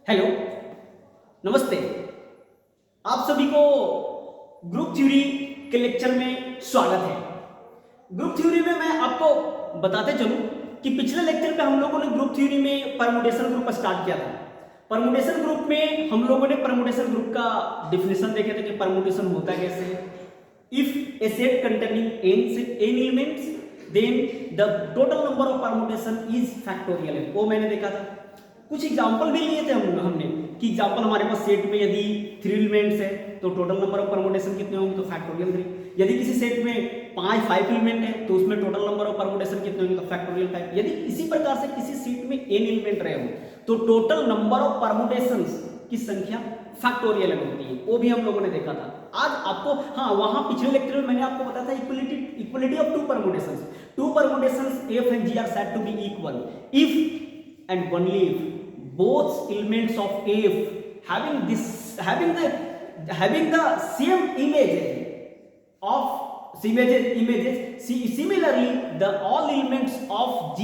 Hello, नमस्ते। आप सभी को ग्रुप थ्योरी के लेक्चर में स्वागत है। ग्रुप थ्योरी में मैं आपको बताते चलूं कि पिछले लेक्चर पे हम लोगों ने ग्रुप थ्योरी में परमुटेशन ग्रुप स्टार्ट किया था। परमुटेशन ग्रुप में हम लोगों ने परमुटेशन ग्रुप का डिफिनेशन देखे थे कि परमुटेशन होता कैसे। If a set containing n elements then the total number of permutation is factorial, वो मैंने देखा था। कुछ एग्जांपल भी लिए थे हमने कि एग्जांपल हमारे पास सेट में यदि 3 एलिमेंट्स है तो टोटल नंबर ऑफ परमुटेशन कितने होंगे, तो फैक्टोरियल 3। यदि किसी सेट में 5 एलिमेंट है तो उसमें टोटल नंबर ऑफ परमुटेशन कितने होंगे, तो फैक्टोरियल 5। यदि इसी प्रकार से किसी सेट में n एलिमेंट रहे हो तो टोटल नंबर ऑफ परमुटेशंस की संख्या फैक्टोरियल होती है, वो भी हम लोगों ने देखा था। आज आपको वहां पिछले लेक्चर में मैंने आपको बताया था equality of two permutations f and g are said to be equal if and only if both elements of f having the same images similarly the all elements of g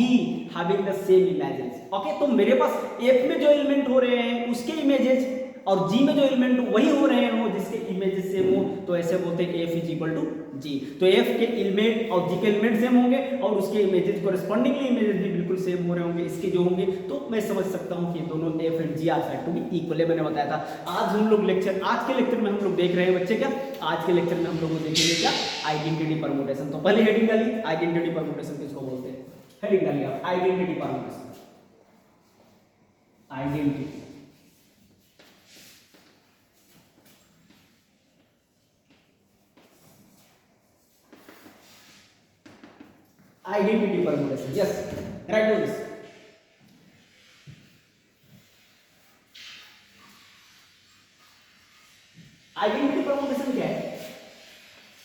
having the same images। Okay, तो मेरे पास f में जो element हो रहे हैं उसके images और g में जो एलिमेंट वही हो रहे हैं वो जिसके इमेजेस सेम हो, तो ऐसे बोलते हैं f is equal to g। तो f के एलिमेंट और g के एलिमेंट सेम होंगे और उसके इमेजेस कोरेस्पोंडिंगली इमेजेस भी बिल्कुल सेम हो रहे होंगे इसके जो होंगे, तो मैं समझ सकता हूं कि दोनों f and g are said to be equal है। मैंने बताया था। आज के लेक्चर में हम लोग देख रहे हैं बच्चे क्या, आज के लेक्चर में हम लोग देखेंगे क्या, आइडेंटिटी परमुटेशन। तो पहले हेडिंग डालिए, आइडेंटिटी परमुटेशन किसको बोलते हैं। हेडिंग डालिए आप, identity permutation. Identity identity permutation, yes, write down this. Identity permutation क्या है,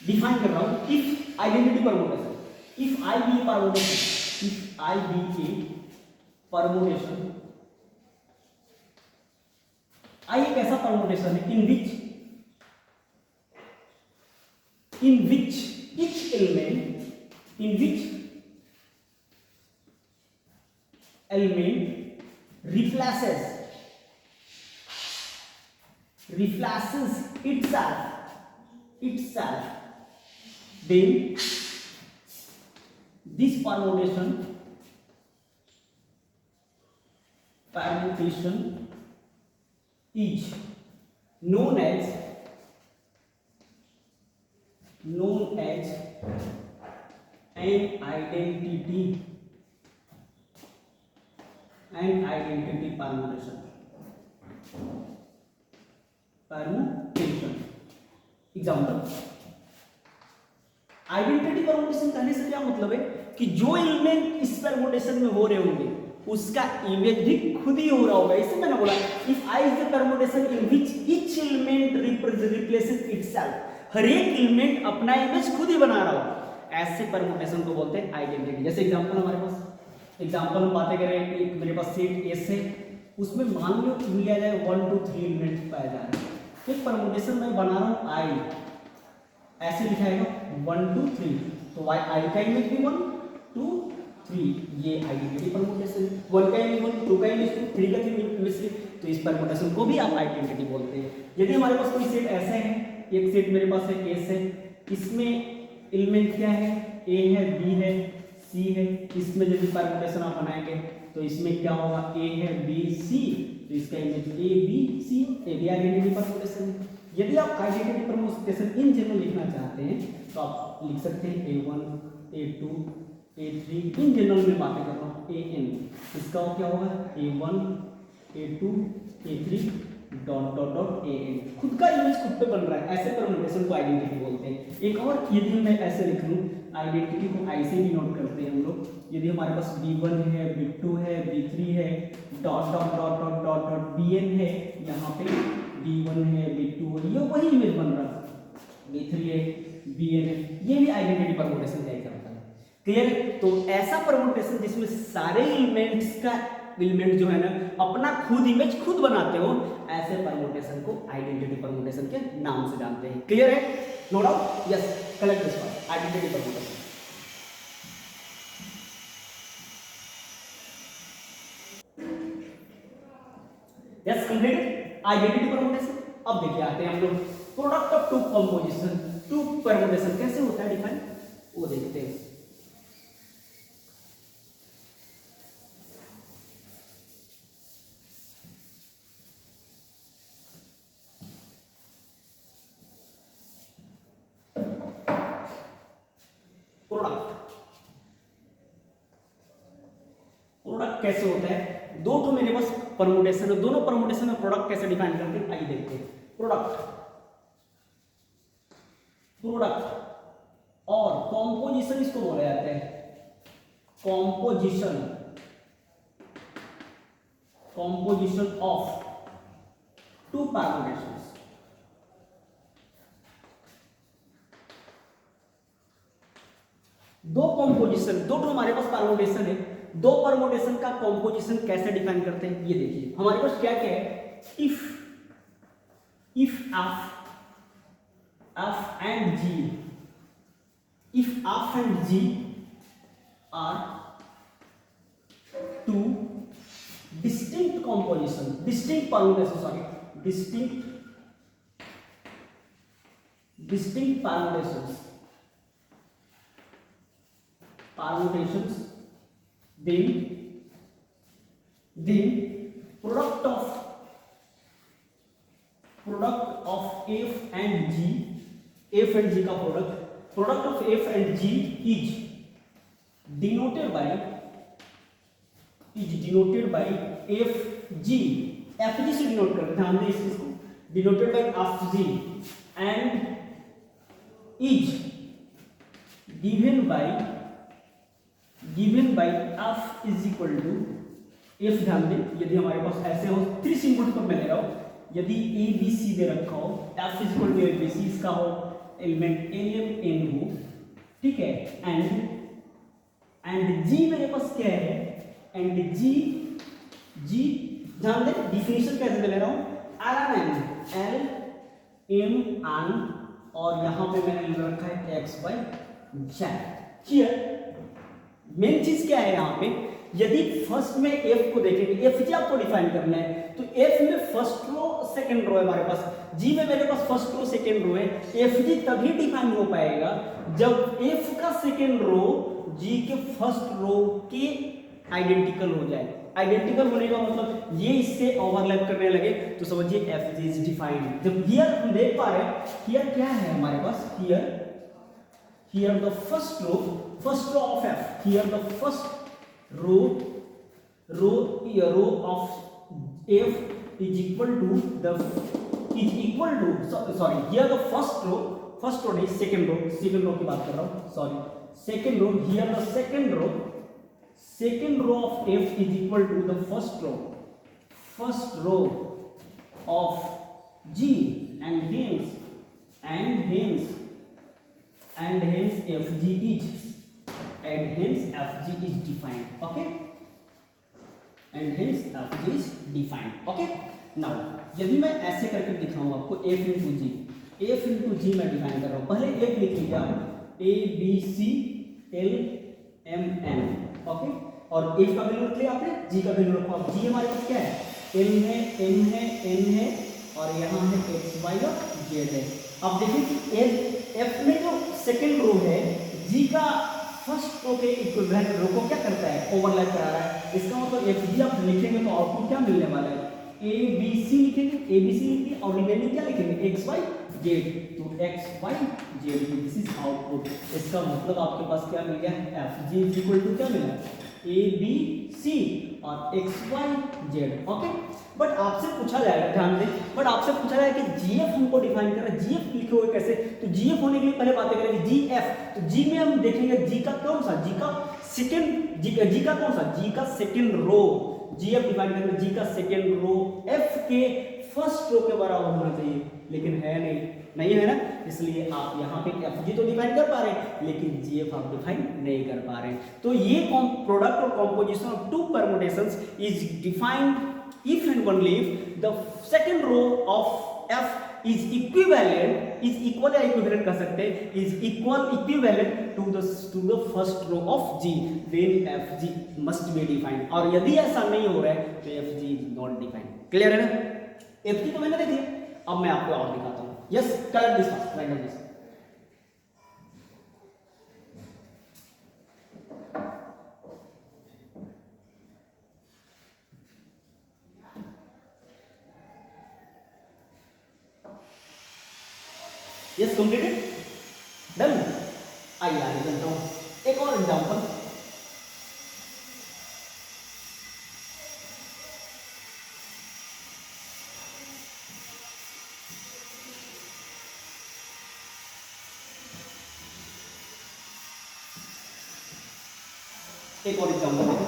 डिफाइन कर रहा हूं। If identity permutation, if I be permutation, if I be a permutation, I एक ऐसा परमुटेशन है in which each element replaces itself, then this permutation is known as an identity permutation। Example, identity permutation कहने से क्या मतलब है कि जो एलिमेंट इस परमुटेशन में हो रहे होंगे उसका इमेज भी खुद ही हो रहा होगा। इसे मैंने बोला if I is the permutation in which each element replaces itself, हर एक एलिमेंट अपना इमेज खुद ही बना रहा हो, ऐसे परमुटेशन को बोलते हैं आइडेंटिटी। जैसे एग्जांपल हमारे पास एग्जांपल हम बातें करें कि मेरे पास सेट एस है, उसमें मान लो लिया जाए 1 2 3 एलिमेंट पाए जा रहे हैं, फिर परमुटेशन मैं बना रहा हूं आई, ऐसे लिखाएगा 1 2 3, तो आई का इमेज भी 1 2 3, ये आइडेंटिटी परमुटेशन। 1 का इमेज 1, 2 का इमेज 2, 3 का इमेज 3, तो इस परमुटेशन को भी आप आइडेंटिटी बोलते हैं। यदि हमारे पास कोई सेट ऐसा है, एक सेट मेरे पास है एस है, इसमें एलिमेंट क्या है, ए है, बी है, सी है, इसमें यदि परमुटेशन आप बनाएंगे तो इसमें क्या होगा, ए है, बी, सी, तो इसका image A B C, A B identity permutation है। यदि आप आइडेंटिटी परमुटेशन इन जनरल लिखना चाहते हैं तो आप लिख सकते हैं A1 A2 A3, in general में बातें कर रहा हूँ AN, इसका क्या होगा A1 A2 A3 dot dot dot AN, खुद का इमेज खुद पे बन रहा है, ऐसे परमुटेशन को आइडेंटिटी बोलते हैं। एक और यदि मैं ऐसे लिख लूँ, आइडेंटिटी को ऐसे भी नोट करते हैं हम लोग, यदि हमारे पास B1 है, B2 है, B3 है, dot dot dot dot dot dot BN है, यहाँ पे B1 है, B2 है, ये वही इमेज बन रहा है, B3 है, BN है, ये भी आइडेंटिटी परमुटेशन का एग्जांपल है। क्लियर? तो ऐसा परमुटेशन जिसमें सारे एलिमेंट्स का एलिमेंट जो है ना अपना खुद इमेज खुद बनाते हो, ऐसे परमुटेशन को आइडेंटिटी परमुटेशन के नाम से जानते हैं। क्लियर है? No doubt? Yes, correct response, identity permutation. Yes completed identity permutation. अब देखिए आते हैं हम लोग product of two composition, two permutation कैसे होता है डिफाइन, वो देखते हैं। प्रोडक्ट कैसे होता है, दो तो मेरे पास परमुटेशन है, दोनों परमुटेशन में प्रोडक्ट कैसे डिफाइन करते हैं आइए देखते हैं। प्रोडक्ट और कॉम्पोजिशन इसको बोला जाता है, कॉम्पोजिशन ऑफ टू परमुटेशंस। दो कॉम्पोजिशन, दो तो हमारे पास परमुटेशन है, दो परमुटेशन का कॉम्पोजिशन कैसे डिफाइन करते हैं ये देखिए। हमारे पास क्या क्या है, if f and g, if f and g are two distinct composition, distinct permutation, sorry, distinct permutations, then product of f and g, f and g का product of f and g is denoted by fg, fg से denote करते हैं, ध्यान दें इस चीज को, denoted by fg and is given by f is equal to f। ध्यान दें यदि हमारे पास ऐसे हो 3 सिंबल्स पर मैं ले रहा हूं, यदि ए बी सी दे रखा हो, f is equal to A B C, इसका हो एलिमेंट एम एन हो, ठीक है, एंड जी मेरे पास क्या है, एंड जी ध्यान दें डिफिनेशन कैसे दे ले रहा हूं, एल एम एन और यहां पे मैंने ले रखा है X Y Z. Clear, main चीज क्या है यहां पे, यदि फर्स्ट में एफ को देखेंगे, एफ जी आपको डिफाइन करना है, तो एफ में फर्स्ट रो सेकंड रो है हमारे पास, जी में मेरे पास फर्स्ट रो सेकंड रो है, एफ जी तभी डिफाइन हो पाएगा जब एफ का सेकंड रो जी के फर्स्ट रो के आइडेंटिकल हो जाए। आइडेंटिकल होने का मतलब ये इससे ओवरलैप करने लगे तो समझिए एफ जी इज डिफाइंड। जब हियर हम देख पा रहे हैं, हियर क्या है हमारे पास, here the first row of F, here the first row of f is equal to sorry, here the first row नहीं, second row की बात कर रहा हूं, sorry, second row, here the second row of f is equal to the first row of g and hence fg is defined, okay, and hence fg is defined, okay। now यदि मैं ऐसे करके दिखाऊं आपको f into g मैं define कर रहा हूं, पहले f लिख लीजिए आप, a b c l m n, okay, और f का वैल्यू रख लिया आपने, g का वैल्यू रखो आप। g हमारे पास क्या है, m है n है और यहाँ है x y और z है। अब देखिए कि f में जो सेकेंड रो है, g का फर्स्ट रो के इक्विवेलेंट रो को क्या करता है, ओवरलैप करा रहा है। इसका मतलब एफ जी आप लिखेंगे तो आउटपुट क्या मिलने वाला है, ए बी सी लिखेंगे, और रिमेनिंग क्या लिखेंगे, एक्स वाई जेड, तो X Y Z this is output. इसका मतलब आपके पास क्या मिल गया, F G is equal to क्या मिला, ए बी सी और X Y Z, okay. But आपसे पूछा जाएगा, ध्यान दें, बट आपसे पूछा जाएगा कि जीएफ हमको डिफाइन करना है, जीएफ लिखे हुए कैसे, तो जीएफ होने के लिए पहले बातें करेंगे जीएफ। तो जी में हम देखेंगे जी का कौन सा, जी का सेकंड रो, जीएफ डिफाइन करेंगे जी का सेकंड रो एफ के फर्स्ट रो के बराबर होना चाहिए, लेकिन है नहीं है ना, इसलिए आप यहाँ पे एफ जी तो डिफाइन कर पा रहे हैं लेकिन जीएफ आप डिफाइन नहीं कर पा रहे हैं। तो ये प्रोडक्ट और composition of two permutations is defined if and only if the second row of f is equivalent, is equal या इक्विवेलेंट कर सकते हैं, is equal equivalent to the first row of G, then F G must be defined. और यदि ऐसा नहीं हो रहा है तो F G is not defined. Clear है ना? एफ जी तो मैंने देख लिया, अब मैं आपको और दिखाता हूँ। Yes, colour this first, right this. Yes, completed, done. आइए आगे चलता हूँ, एक और एग्जांपल। एक और एग्जांपल देखो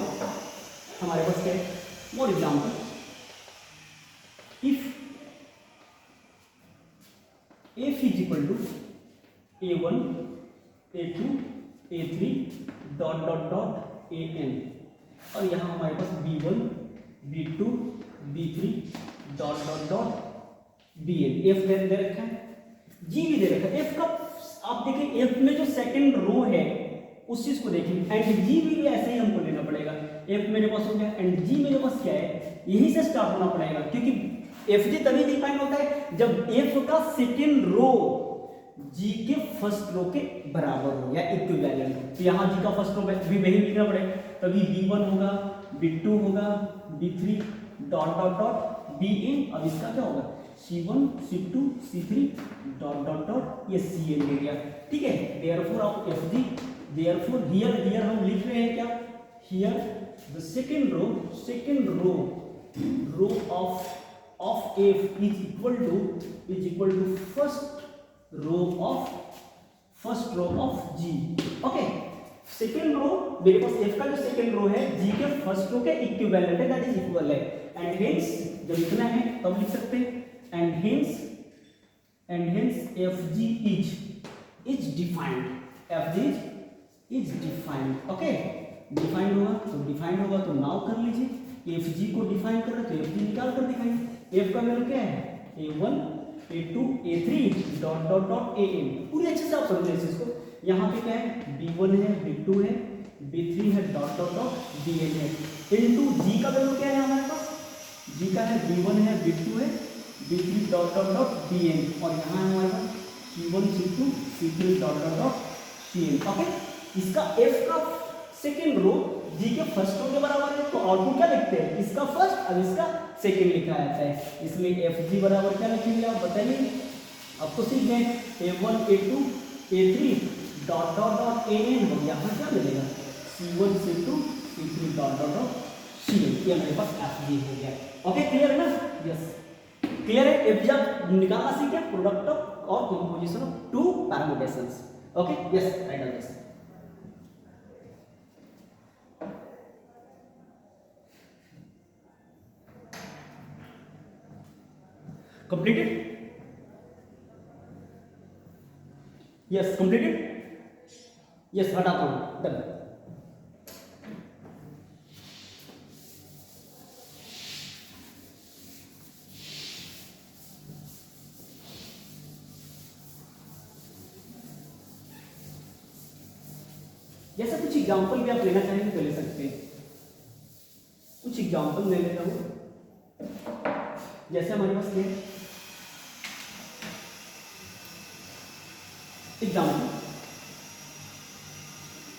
हमारे पास क्या है, more example. If f is equal to a1 a2 a3 dot dot dot an, और यहाँ हमारे पास b1 b2 b3 dot dot dot bn। f दे रखा है, g भी दे रखा है। f का आप देखिए, f में जो सेकंड रो है उस चीज को देखिए, एंड g भी ऐसे ही हमको लेना पड़ेगा। f मेरे पास हो गया, एंड g मेरे पास क्या है, यहीं से स्टार्ट होना पड़ेगा, क्योंकि एफ जी तभी डिफाइन होता है जब एफ का सेकेंड रो जी के फर्स्ट रो के बराबर हो या इक्विवेलेंट हो। तो यहाँ जी का फर्स्ट रो भी वही लिखना पड़ेगा, तभी b1 होगा, b2 होगा, b3 dot dot dot bn। अब इसका क्या होगा, c1 c2 c3 dot dot dot, ये cn ले गया। ठीक है, therefore of F G, therefore here हम लिख रहे हैं क्या, here the second row of f is equal to first row of g। Okay, second row मेरे पास f का जो सेकेंड रो है g के फर्स्ट रो के इक्विवेलेंट है, दैट इज इक्वल है। एंड हेंस जब इतना है तब लिख सकते हैं, and hence F G is defined, F G is defined. Okay, defined होगा तो नाउ कर लीजिए, एफ जी को डिफाइन कर रहे तो एफ जी निकाल कर दिखाएंगे। एफ का वैल्यू क्या है, a1 a2 a3 dot dot dot an। पूरी अच्छे से आप समझे इस चीज को। यहाँ पे क्या है, b1 है, b2 है, b3 है, डॉट डॉट डॉट bn है, इनटू g का वैल्यू क्या है हमारे पास, g का है b1 है, b2 है, b3 dot dot dot bn, और यहाँ है हमारे पास c1 c2 c3 dot dot dot cn। Okay, इसका f का सेकेंड रो जी के फर्स्ट रो के बराबर है, तो आउटपुट क्या लिखते हैं, इसका फर्स्ट और इसका सेकेंड लिखा जाता है, इसलिए एफ जी बराबर क्या लिखेंगे आप बताइए। अब तो सीख गए, a1 a2 a3 dot dot dot an, और यहाँ क्या मिलेगा, c1 c2 c3 dot dot dot cn। ये मेरे पास एफ जी हो गया। ओके, क्लियर है ना? यस, क्लियर है। एफ जी आप निकालना सीखे, प्रोडक्ट ऑफ और composition of two permutations. Okay, yes, right on this. completed? yes, completed? yes, हटाता हूं, डन। जैसे कुछ एग्जांपल भी आप लेना चाहेंगे तो ले सकते हैं। कुछ एग्जांपल ले लेता हूं, जैसे हमारे पास ये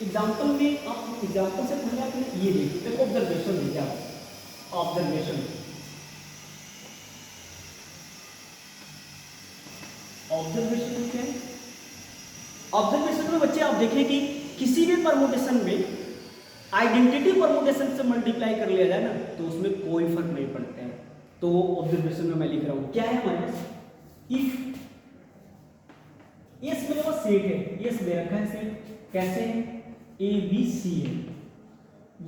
एग्जाम्पल में आप एग्जाम्पल से पहले आपने ये देखिए, एक ऑब्जर्वेशन देखिए आप, ऑब्जर्वेशन क्या है, ऑब्जर्वेशन में बच्चे आप देखें कि किसी भी परमुटेशन में आइडेंटिटी परमुटेशन से मल्टीप्लाई कर लिया जाए ना तो उसमें कोई फर्क नहीं पड़ता है। तो ऑब्जर्वेशन में मैं लिख रहा हूं क्या है हमारे पास, इफ ये मेरे पास सेट है, ये दे रखा है सेट, कैसे है, ए बी सी है,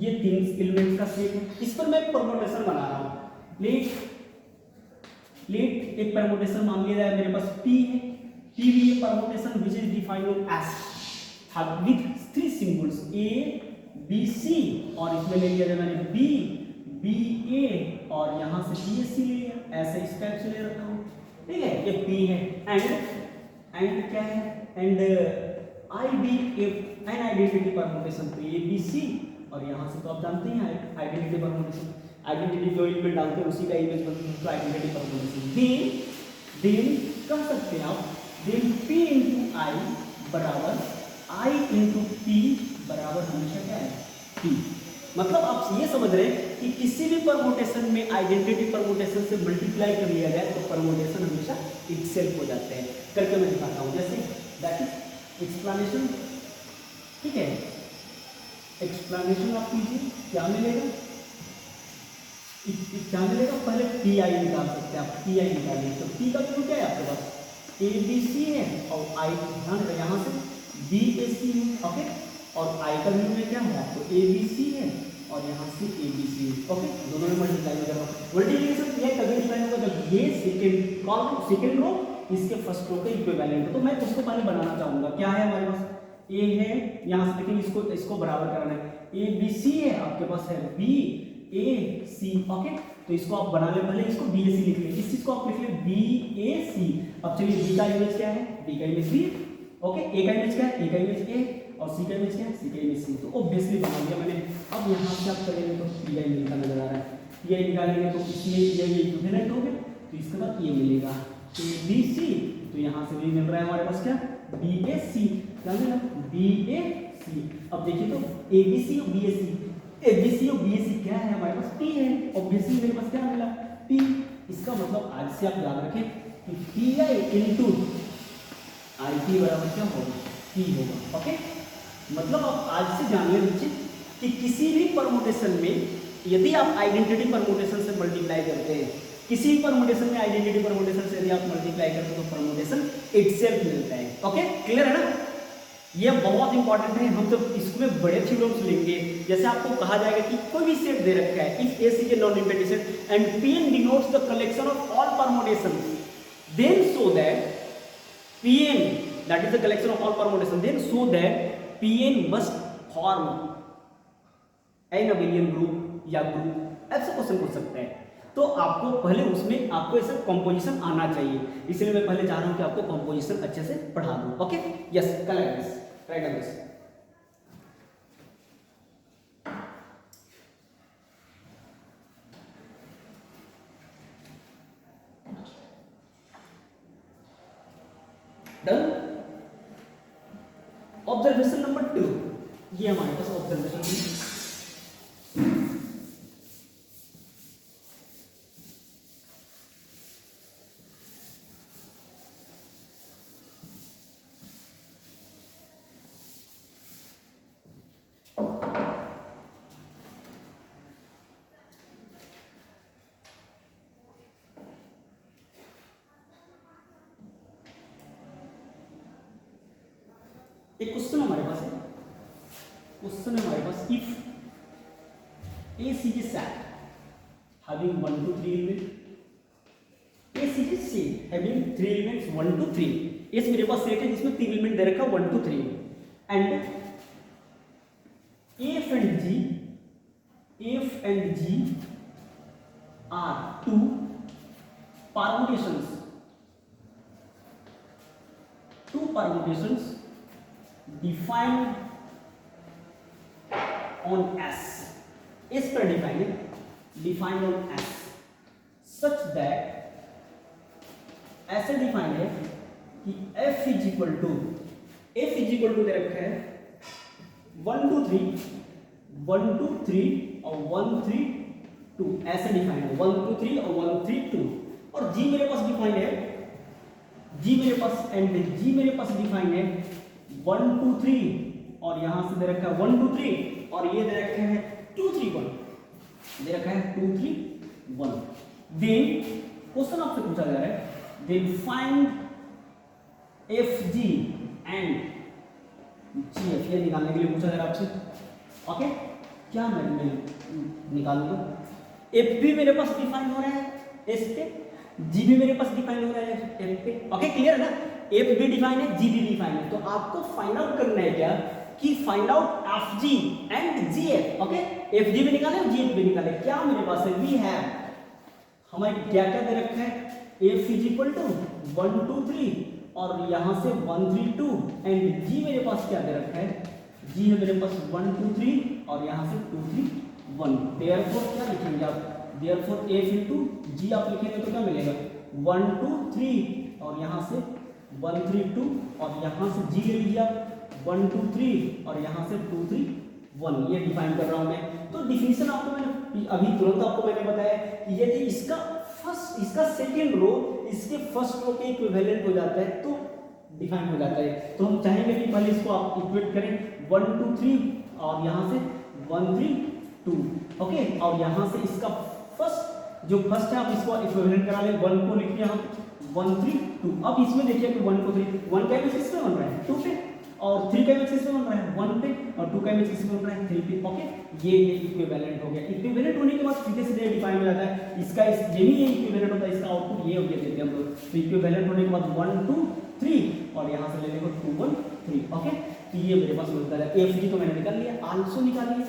ये तीन एलिमेंट्स का सेट है। इस पर मैं एक परमुटेशन बना रहा हूं। लेट एक परमुटेशन मान लिया जाए मेरे पास P है, P भी ये permutation which is defined on S with three symbols A B C, और इसमें ले लिया जाए मैंने B B A और यहां से B C ले लिया, ऐसे इस टाइप से ले रखा हूं। ठीक है, ये P है एंड क्या है एंड एन आइडेंटिटी परमुटेशन तो ए बी सी और यहाँ से तो आप जानते हैं आइडेंटिटी परमुटेशन, आइडेंटिटी जो एलिमेंट डालते हैं उसी का इमेज बनती है तो आइडेंटिटी परमुटेशन देन कह सकते हैं आप देन P इंटू आई बराबर I इंटू पी बराबर हमेशा क्या है P। मतलब आप ये समझ रहे हैं कि किसी भी परमुटेशन में आइडेंटिटी परमुटेशन से मल्टीप्लाई कर लिया जाए तो परमुटेशन हमेशा इटसेल्फ हो जाते हैं। करके मैं दिखाता हूँ, जैसे दैट इज एक्सप्लेनेशन, ठीक है, एक्सप्लेनेशन आप कीजिए क्या मिलेगा, क्या मिलेगा, पहले पी आई निकाल सकते हैं आप, पी आई निकालिए तो पी का वैल्यू क्या है आपके पास ए बी सी है और आई ध्यान रखो यहाँ से बी ए सी है, ओके, और आई का वैल्यू में क्या है आपको ए बी सी है और यहाँ से ए बी सी है, ओके, दोनों में मल्टीप्लाई हो जाएगा। मल्टीप्लिकेशन किया कभी डिफाइन होगा जब ये सेकंड कॉलम सेकंड रो इसके फर्स्ट रो के इक्विवेलेंट है, तो मैं उसको पहले बनाना चाहूंगा। क्या है हमारे पास ए है, यहाँ से देखिए इसको बराबर कराना है, ए बी सी है आपके पास है बी ए सी, ओके, तो इसको आप बना ले, पहले इसको बी ए सी लिख ले, इस चीज को आप लिख ले बी ए सी। अब चलिए बी का इमेज क्या है, बी का इमेज बी, ओके, ए का इमेज क्या है, ए का इमेज ए और सी का इमेज क्या है, सी का इमेज सी, तो ऑब्वियसली बना दिया मैंने। अब यहाँ से आप करेंगे तो पी आई मिलता नजर आ रहा है, पी आई निकालेंगे तो इसमें ये इक्विवेलेंट हो गया, तो इसके बाद ये मिलेगा ए बी सी, तो यहाँ से भी मिल रहा है हमारे पास क्या बी ए सी, क्या मिला बी ए सी। अब देखिए तो ए बी सी और B A C, A B C और बी ए सी क्या है हमारे पास पी है, ऑब्वियसली मेरे पास क्या मिला पी। इसका मतलब आज से आप याद रखें कि P I into I P बराबर क्या होगा पी होगा, ओके। मतलब आप आज से जान ले लीजिए कि किसी भी परमुटेशन में यदि आप आइडेंटिटी परमुटेशन से मल्टीप्लाई करते हैं, किसी भी परमुटेशन में आइडेंटिटी परमुटेशन से यदि आप मल्टीप्लाई करते हैं तो परमुटेशन इटसेल्फ मिलता है, ओके, क्लियर है ना। ये बहुत इंपॉर्टेंट है, हम जब इसमें बड़े थ्योरम्स लेंगे, जैसे आपको कहा जाएगा कि कोई भी सेट दे रखा है if S is a non implemented set and P N denotes the collection of all permutations then so that Pn that is the collection of all permutation, then so that Pn must form an abelian group या group, ऐसा question पूछ सकते हैं। तो आपको पहले उसमें आपको ऐसा कंपोजिशन आना चाहिए, इसलिए मैं पहले चाह रहा हूं कि आपको कंपोजिशन अच्छे से पढ़ा दूं, okay, yes, correct this, right on this. Done. Observation number 2, ये हमारे पास ऑब्जर्वेशन है। एक क्वेश्चन हमारे पास है, क्वेश्चन है हमारे पास if A C is set having 1 to 3 element, A C is set having 3 elements 1 to 3, इस मेरे पास सेट है जिसमें 3 एलिमेंट दे रखा है 1 to 3 and F and G are 2 permutations, 2 permutations defined on S, इस पर डिफाइंड है, defined on S such that ऐसे डिफाइंड है कि F इज इक्वल टू दे रखा है 1 to 3 1 to 3 और 1 3 2, ऐसे डिफाइंड है 1 to 3 और 1 3 2, और G मेरे पास डिफाइंड है, G मेरे पास एंड G मेरे पास डिफाइंड है 1 2 3 और यहां से दे रखा है 1 2 3 और ये दे रखा है 2 3 1, दे रखा है 2 3 1। देन क्वेश्चन आपसे पूछा जा रहा है then find F G and G F, ये निकालने के लिए पूछा जा रहा है आपसे, ओके। क्या मैं निकालूंगा, एफ भी मेरे पास डिफाइन हो रहा है एस पे, जी भी मेरे पास डिफाइन हो रहा है एफ पे, ओके, क्लियर है ना। एफ भी डिफाइन है, जी भी डिफाइन है, तो आपको फाइंड आउट करना है क्या कि find out F G and G F, okay, F G भी निकाले और जी एफ भी निकाले। क्या मेरे पास है, वी हैव, हमारे क्या क्या दे रखा है, F इज इक्वल टू 1 2 3 और यहाँ से 1 3 2 एंड G मेरे पास क्या दे रखा है, G है मेरे पास 1 2 3 और यहाँ से 2 3 1। देयरफॉर क्या लिखेंगे आप, देयरफॉर F इनटू G आप लिखेंगे तो क्या मिलेगा 1 2 3 और यहाँ से 1 3 2 और यहाँ से G ले लीजिए आप 1 2 3 और यहाँ से 2 3 1। ये डिफाइन कर रहा हूँ मैं। तो डिफिनीशन आपको मैंने अभी तुरंत आपको मैंने बताया कि यदि इसका सेकेंड रो इसके फर्स्ट रो के इक्विवेलेंट हो जाता है तो डिफाइन हो जाता है। तो हम चाहेंगे कि पहले इसको आप इक्वेट करें 1 2 3 और यहाँ से 1 3 2 ओके, और यहाँ से इसका फर्स्ट है आप इसको इक्विवेलेंट करा लें, 1 को लिखिए हम 1 3 2। अब इसमें देखिए कि 1 को 3 1 का इमेज किस पे बन रहा है 2 पे और 3 का इमेज किस पे बन रहा है 1 पे और 2 का इमेज किस पे बन रहा है 3 पे। ओके, ये इक्विवेलेंट हो गया। इक्विवेलेंट होने के बाद सीधे सीधे डिफाइन हो जाता है इसका यही ये इक्विवेलेंट होता है, इसका आउटपुट ये हो गया देते हैं हम लोग। तो इक्विवेलेंट होने के बाद 1 2 3 और यहाँ से ले लेंगे 2 1 3। ओके, तो ये मेरे पास मिलता है। एफ जी तो मैंने निकाल लिया, आल्सो निकालिए,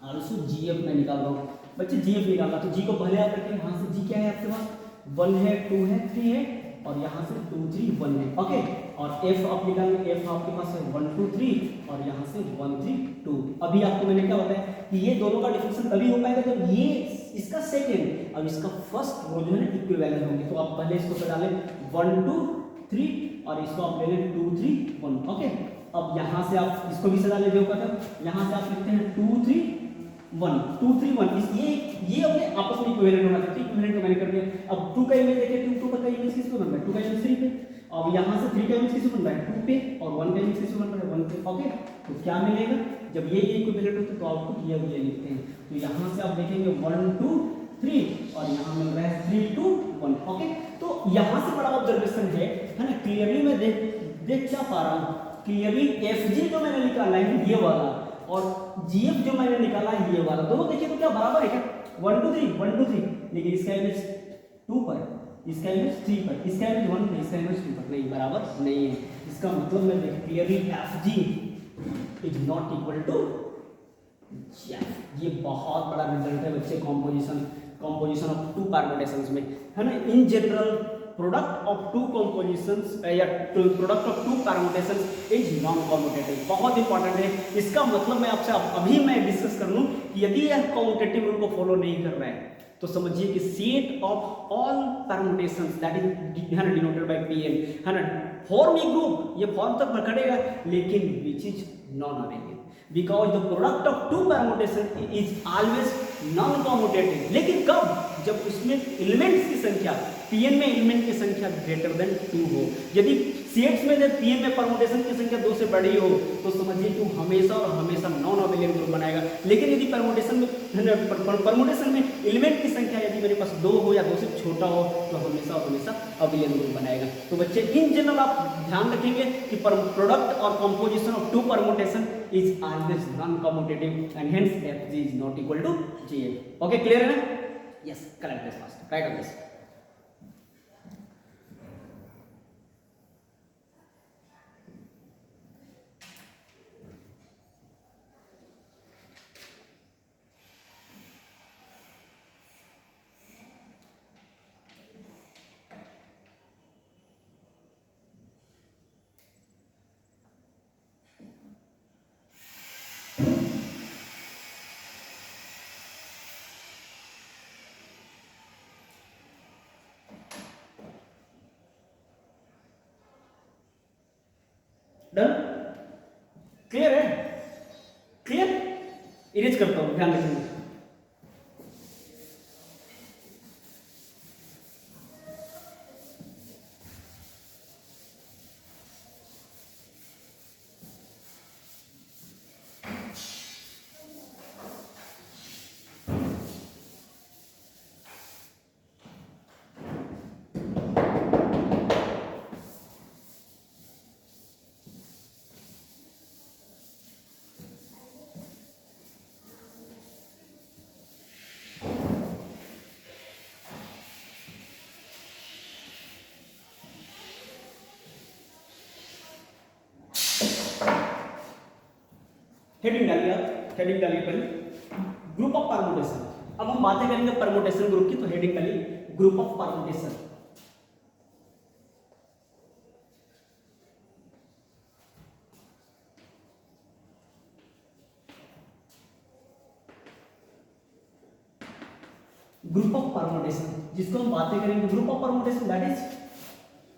आल्सो जी एफ मैं निकाल रहा हूँ बच्चे। जी एफ निकालना तो जी को पहले आप रखें, यहाँ से जी क्या है आपके पास 1 है 2 है 3 है और यहाँ से 2 3 1 है। ओके, और एफ आप निकालेंगे, एफ आपके पास है 1 2 3 और यहाँ से 1 3 2। अभी आपको मैंने क्या बताया कि ये दोनों का डिफरेंशियल तभी हो पाएगा जब ये इसका सेकेंड और इसका फर्स्ट रो जो है ना इक्विवेलेंट होंगे। तो आप पहले इसको सजा लें 1 2 3 और इसको आप ले लें 2 3 1। ओके, अब यहाँ से आप इसको भी सजा ले, जो कहते यहाँ से आप लिखते हैं 2 3 1 2 3 1। ये अपने आपस में इक्विवेलेंट होना चाहिए। इक्विवेलेंट को मैंने कर दिया। अब 2 का इमेज देखिए, 2 का इमेज किस पे बन रहा है 2 का इमेज 3 पे। अब यहाँ से 3 का इमेज किस पे बन रहा है 2 पे और 1 का इमेज किस पे बन रहा है 1 पे। ओके, तो क्या मिलेगा जब ये इक्विवेलेंट होते तो आउटपुट ये लिखते हैं। तो यहाँ से आप देखेंगे 1 2 3 और यहाँ मिल रहा है 3 2 1। ओके, तो यहाँ से बड़ा ऑब्जर्वेशन है ना, क्लियरली मैं देख क्या पा रहा हूँ, क्लियरली एफ जी जो मैंने निकाला है ये वाला और जीएफ जो मैंने निकाला है ये वाला, दोनों देखिए तो क्या बराबर है क्या 1 2 3 1 2 3, लेकिन इसका इमेज 2 पर, इसका इमेज 3 पर, इसका इमेज 1 पर, इसका इमेज 2 पर, नहीं बराबर नहीं है। इसका मतलब मैं देख clearly F G is not equal to GF. ये बहुत बड़ा रिजल्ट है बच्चे कॉम्पोजिशन ऑफ टू परम्यूटेशंस में, है ना। In general product of two compositions या product of two permutations is non commutative. बहुत इंपॉर्टेंट है। इसका मतलब मैं आपसे अभी मैं डिस्कस कर लूं कि यदि यह कॉम्यूटेटिव रूल को फॉलो नहीं कर रहा है तो समझिए कि set of all permutations that is है ना डिनोटेड बाय पीएन, है ना, फॉर्म ए ग्रुप, ये फॉर्म तक पकड़ेगा लेकिन which is non available because the product of two permutation is always non commutative. लेकिन कब, जब उसमें एलिमेंट्स की संख्या पीएन में एलिमेंट की संख्या ग्रेटर देन 2 हो। यदि सेट्स में जब पीएन में परम्यूटेशन की संख्या 2 से बड़ी हो तो समझिए कि हमेशा और हमेशा नॉन अवेलेबल ग्रुप बनाएगा। लेकिन यदि परम्यूटेशन में एलिमेंट की संख्या यदि मेरे पास 2 हो या 2 से छोटा हो तो हमेशा और हमेशा अवेलेबल ग्रुप बनाएगा। तो बच्चे इन जनरल आप ध्यान रखेंगे कि प्रोडक्ट और composition of two permutation is always non commutative and hence FG is not equal to GF. Okay, clear है ना? Yes, correct this first, try कर दिस। डन, क्लियर है? क्लियर, इरेज करता हूं, ध्यान रखिए। हेडिंग डालिए आप, हेडिंग डालिए पहले ग्रुप ऑफ परम्यूटेशन। अब हम बातें करेंगे परम्यूटेशन ग्रुप की, तो हेडिंग डालिए group of permutation. Group of permutation जिसको हम बातें करेंगे, group of permutation that is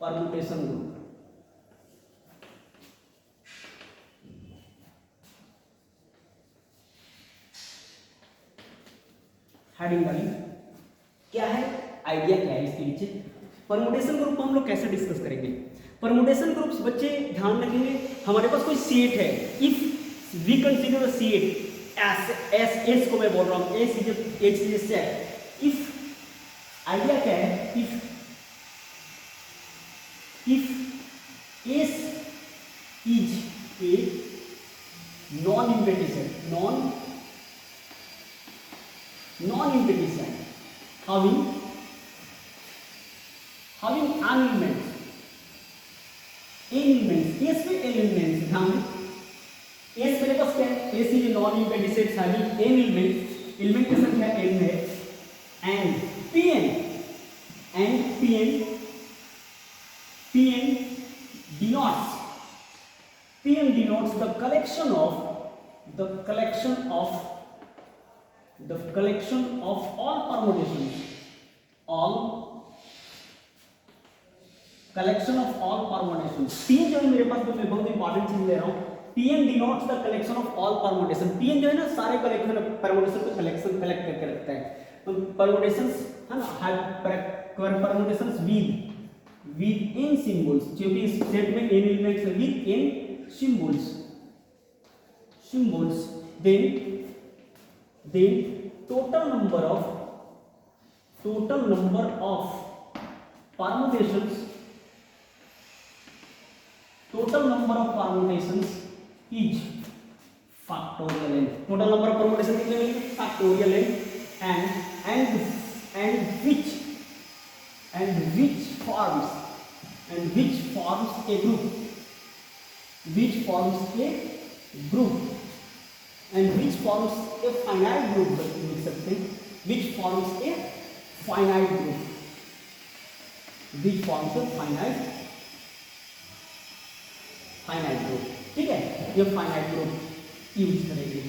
permutation group. Heading डाली क्या है, आइडिया क्या है इसके नीचे। परमुटेशन ग्रुप को हम लोग कैसे डिस्कस करेंगे। परमुटेशन ग्रुप्स बच्चे ध्यान रखेंगे, हमारे पास कोई सेट है, if we consider a set S को मैं बोल रहा हूं, S is a set. If idea क्या है, if S is a non empty set, non-empty set having elements, S में elements, ध्यान दें S मेरे पास क्या है, S is a non-empty set having n elements, element की संख्या n है, and Pn denotes the collection of all permutations, Pn जो है मेरे पास, जो मैं बहुत इंपॉर्टेंट चीज ले रहा हूं, Pn denotes the collection of all permutation। Pn जो है ना सारे कलेक्शन परमुटेशन को कलेक्ट करके रखता है। परमुटेशंस है ना, परमुटेशंस विद n सिंबल्स, क्योंकि इस सेट में n एलिमेंट्स है, with n symbols, then total number of permutations is factorial n। total number of permutations कितने मिलेंगे, factorial n, and which forms a group, and which forms a finite group, लिख सकते हैं, which forms a finite group, ठीक है। ये finite group use करेंगे।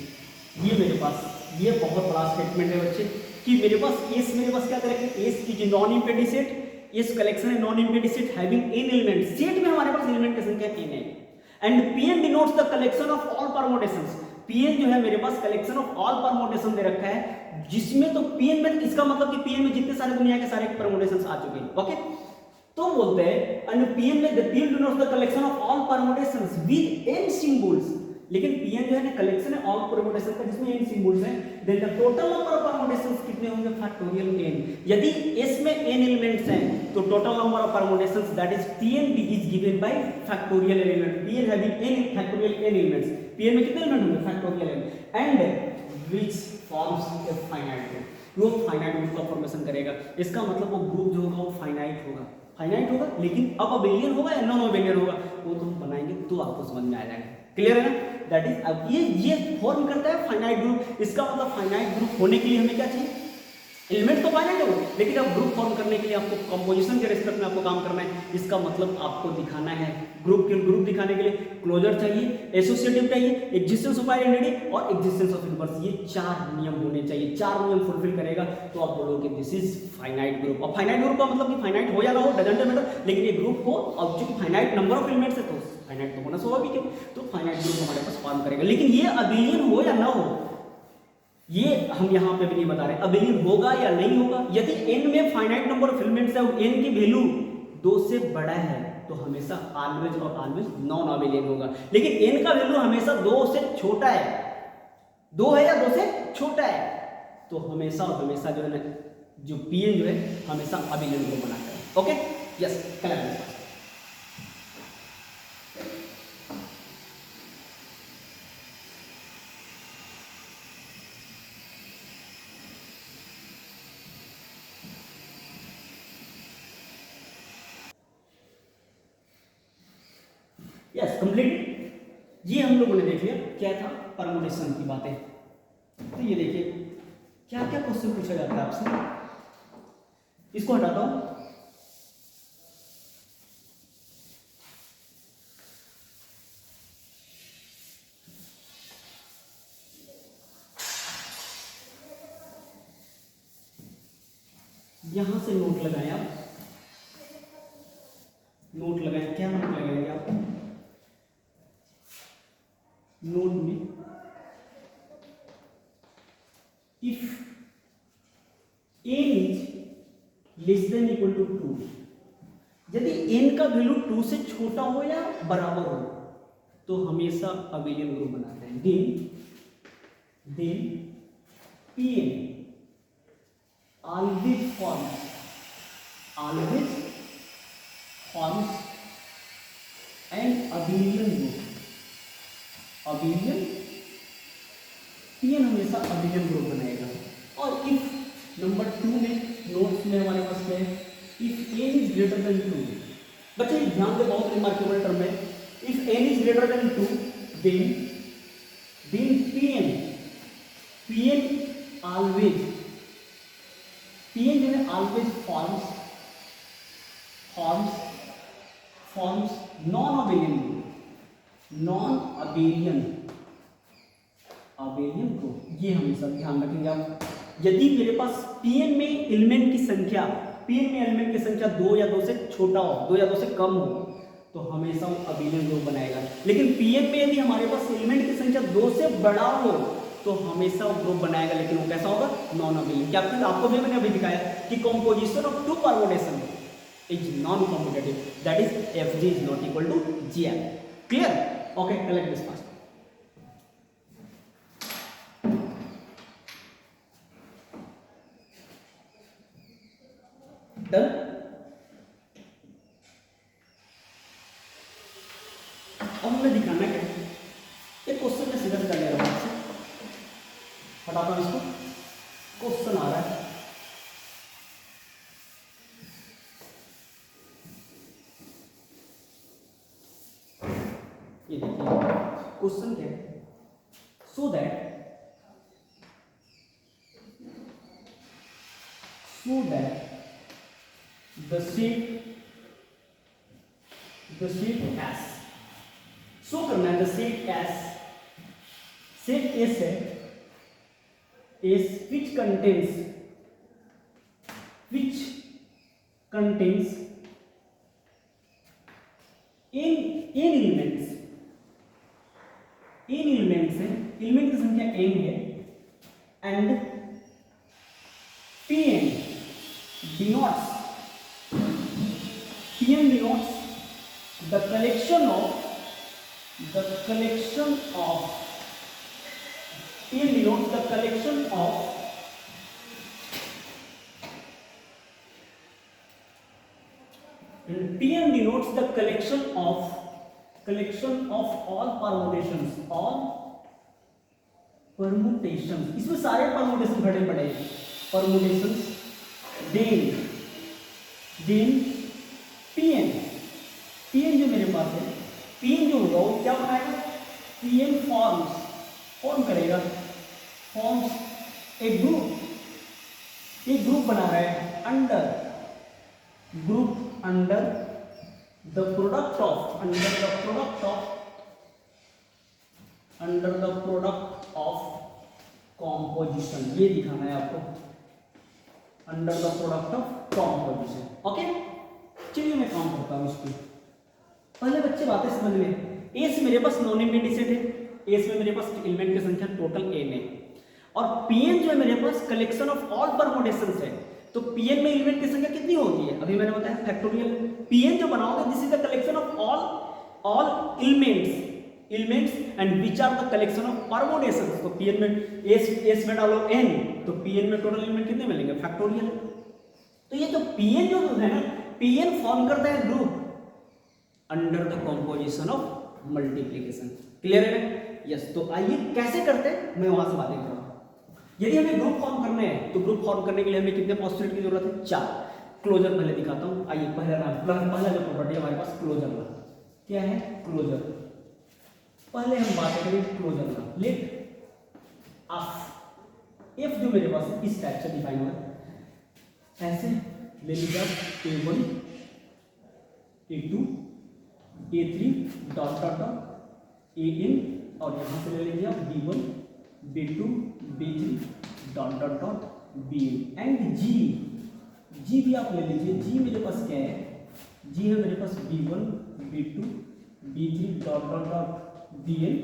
ये मेरे पास, ये बहुत बड़ा स्टेटमेंट है बच्चे कि मेरे पास मेरे पास क्या करेंगे, एस की जो non empty set, S collection है non empty set having n element, set में हमारे पास एलिमेंट की संख्या n है, and Pn denotes the collection of all permutations. Pn जो है मेरे पास कलेक्शन ऑफ ऑल परमुटेशन दे रखा है, जिसमें तो Pn में, इसका मतलब कि Pn में जितने सारे दुनिया के सारे परमुटेशंस आ चुके हैं, ओके। तो बोलते हैं एंड Pn में Pn denotes the collection of all permutations with n symbols, लेकिन Pn जो है ना कलेक्शन है ऑल परमुटेशन का जिसमें n सिंबल्स हैं, then the total number of permutations कितने होंगे, फैक्टोरियल n। यदि s में n एलिमेंट्स हैं तो total number of permutations that is Pn is given by factorial element, Pn having n factorial n elements, Pn में कितने element होंगे, factorial n, and which forms a finite group, वो finite group का formation करेगा। इसका मतलब वो group जो होगा वो फाइनाइट होगा, लेकिन अब अबेलियन होगा या नॉन अबेलियन होगा वो तो हम बनाएंगे तो आपको समझ में आ जाएगा, क्लियर है ना। दैट इज, अब ये फॉर्म करता है फाइनाइट ग्रुप। इसका मतलब फाइनाइट ग्रुप होने के लिए हमें क्या चाहिए, एलिमेंट तो फाइनाइट होगा, लेकिन अब ग्रुप फॉर्म करने के लिए आपको कंपोजिशन के रिस्पेक्ट में आपको काम करना है। इसका मतलब आपको दिखाना है ग्रुप दिखाने के लिए क्लोजर चाहिए, एसोसिएटिव चाहिए, एग्जिस्टेंस ऑफ आइडेंटिटी और एग्जिस्टेंस ऑफ इनवर्स, ये 4 नियम होने चाहिए। 4 नियम फुलफिल करेगा तो आप बोलोगे दिस इज फाइनाइट ग्रुप। और फाइनाइट ग्रुप का मतलब कि फाइनाइट हो या ना हो डजंट मैटर, लेकिन ये ग्रुप हो, और चूंकि फाइनाइट नंबर ऑफ एलिमेंट्स है तो फाइनाइट तो होना स्वाभाविक है, तो फाइनाइट ग्रुप हमारे पास फॉर्म करेगा। लेकिन ये अबेलियन हो या ना हो ये हम यहाँ पे भी नहीं बता रहे, अबेलियन होगा या नहीं होगा। यदि n में फाइनाइट नंबर ऑफ एलिमेंट्स है और n की वैल्यू 2 से बड़ा है तो हमेशा ऑलवेज नॉन अबेलियन होगा, लेकिन n का वैल्यू हमेशा 2 से छोटा है, 2 है या 2 से छोटा है तो हमेशा जो है ना जो Pn जो है हमेशा अबेलियन को बनाता है, okay. Yes, correct. Yes, complete. ये हम लोगों ने देख लिया क्या था, परमुटेशन की बातें। तो ये देखिए क्या क्या क्वेश्चन पूछा जाता है आपसे। इसको हटाता हूं, यहां से नोट लगाएं आप, नोट लगाएं, क्या नोट लगाएंगे आप नोट में, if n is less than equal to 2, यदि n का वैल्यू 2 से छोटा हो या बराबर हो तो हमेशा अबेलियन ग्रुप बनाते हैं। Then Pn always forms an abelian group, abelian Pn हमेशा abelian group बनाएगा। और इफ नंबर 2 में नोट्स में हमारे पास क्या है, if n is greater than 2, बच्चे ध्यान से, बहुत रिमार्केबल टर्म है, if n is greater than 2 then Pn जो है always forms non abelian group. ये हमेशा ध्यान रखेंगे आप। यदि मेरे पास Pn में एलिमेंट की संख्या 2 या 2 से छोटा हो, 2 या 2 से कम हो तो हमेशा वो अबेलियन ग्रुप बनाएगा। लेकिन Pn में यदि हमारे पास एलिमेंट की संख्या 2 से बड़ा हो तो हमेशा वो ग्रुप बनाएगा, लेकिन वो कैसा होगा, नॉन अबेलियन। क्या आपको भी मैंने अभी दिखाया कि composition of 2 permutation is non competitive, that is Fg is not equal to Gf। Clear? Okay, collect this part. Done. अब हमें दिखाना क्या है, एक क्वेश्चन में सीधा सीधा ले रहा हूं, हटाता हूं इसको। क्वेश्चन आ रहा है, ये देखिए क्वेश्चन क्या है, so that the shape S, show करना है the shape S है which contains n elements है, एलिमेंट की संख्या n है, and Pn denotes the collection of Pn denotes the collection of all permutations, इसमें सारे परमुटेशन भरे पड़े हैं, permutations, then Pn जो मेरे पास है, Pn जो होगा वो क्या बनाएगा, Pn फॉर्म करेगा, फॉर्म्स एक ग्रुप बना रहा है under the product of composition. ये दिखाना है आपको, under the product of composition. Okay, चलिए मैं काम करता हूँ इसको। पहले बच्चे बातें समझ लें। एस मेरे पास नॉन एम्प्टी सेट है, एस में मेरे पास एलिमेंट की संख्या टोटल n है, और Pn जो है मेरे पास कलेक्शन ऑफ ऑल परमुटेशंस है। तो Pn में एलिमेंट की संख्या कितनी होती है, अभी मैंने बताया फैक्टोरियल। Pn जो बनाओगे this is the collection of all elements and which are the collection of permutations. तो Pn में s में डालो n, तो Pn में टोटल एलिमेंट कितने मिलेंगे, फैक्टोरियल। तो ये तो Pn जो है ना, Pn फॉर्म करता है group under the composition of multiplication. Clear है? यस। तो आइए कैसे करते हैं, मैं वहां से बातें कर रहा हूं। यदि हमें ग्रुप फॉर्म करने हैं तो ग्रुप फॉर्म करने के लिए हमें कितने पोस्टुलेट की जरूरत है, 4। क्लोजर पहले दिखाता हूं। आइए पहला जो प्रॉपर्टी हमारे पास क्लोजर का क्या है, क्लोजर। पहले हम बात करें क्लोजर का। लेट एफ जो मेरे पास इस टाइप से डिफाइन हुआ है, ऐसे ले लीजिए आप A1 A2 A3 dot dot dot AN और यहाँ से ले लीजिए आप B1 B2 B3 dot dot dot BN and G भी आप ले लीजिए। जी मेरे पास क्या है, जी है मेरे पास B1 B2 B3 dot dot dot BN,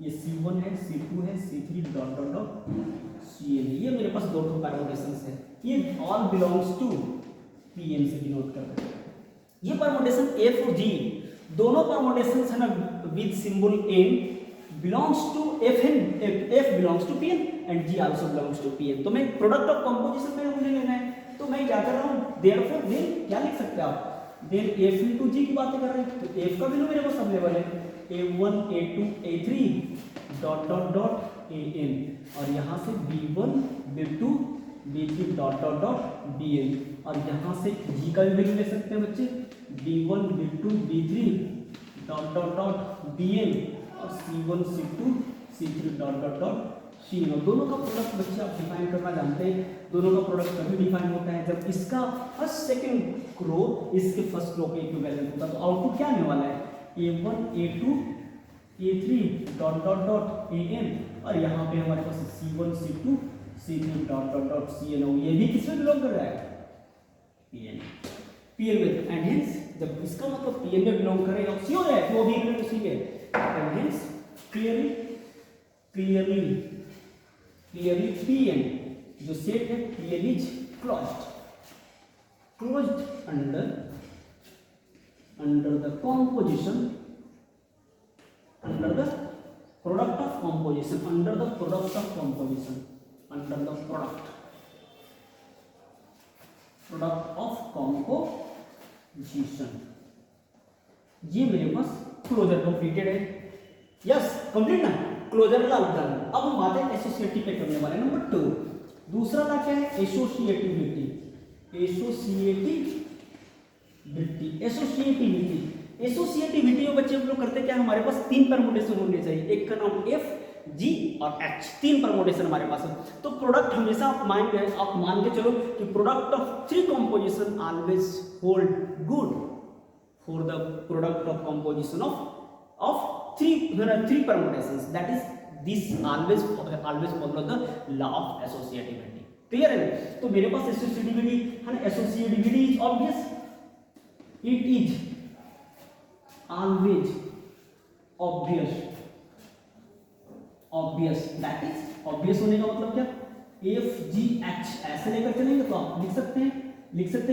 ये C1 है C2 है C3 dot dot dot CN है। ये मेरे पास दो परमुटेशंस है, ये ऑल बिलोंग्स टू PN से डिनोट करते हैं। ये परमुटेशन F और G दोनों परमुटेशंस है ना with symbol N belongs to F and F belongs to PN and G also belongs to PN। तो मैं प्रोडक्ट ऑफ कंपोजिशन में मुझे लेना है, तो मैं क्या कर रहा हूँ, देयरफॉर देन क्या लिख सकते हैं आप, देन F into G की बातें कर रहे हैं, तो F का वैल्यू मेरे पास अवेलेबल है A1 A2 A3 dot dot dot AN और यहाँ से B1 B2 B3 dot dot dot BN और यहाँ से G का भी वैल्यू ले सकते हैं बच्चे B1 B2 B3 dot dot dot BN और C1 C2 C3 dot dot dot CN। और दोनों का प्रोडक्ट बच्चे आप डिफाइन करना जानते हैं, दोनों का प्रोडक्ट कभी डिफाइन होता है जब इसका फर्स्ट सेकंड रो इसके फर्स्ट रो के इक्विवेलेंट होता है। तो आउटपुट क्या आने वाला है A1 A2 A3 dot dot dot AN और यहाँ पे हमारे पास C1 C2 C3 dot dot dot CN हो, ये भी किसमें बिलोंग कर रहा है PN में एंड हेंस जब इसका मतलब PN में बिलोंग करेगा श्योर है वो भी इक्वल उसी के एंड हेंस क्लियरली PN जो सेट है PN is closed under the composition under the product of composition under the product of composition under the product of composition। ये मेरे पास क्लोजर कंप्लीटेड है, यस कंप्लीट ना, closure का done. अब हम बातें एसोसिएटिव पे करने वाले हैं। नंबर 2 दूसरा था क्या है एसोसिएटिविटी। एसोसिएटिविटी में बच्चे हम लोग करते क्या, हमारे पास 3 परमुटेशन होने चाहिए, एक का नाम F G और H, 3 परमुटेशन हमारे पास है। तो प्रोडक्ट हमेशा आप मान के चलो कि product of 3 composition always hold good for the product of composition of 3 permutations, that is this always follow the law of associativity। Clear है? तो मेरे पास एसोसिएटिविटी है ना, associativity is obvious, it is always obvious that is obvious होने का मतलब क्या, F G H ऐसे लेकर चलेंगे तो आप लिख सकते हैं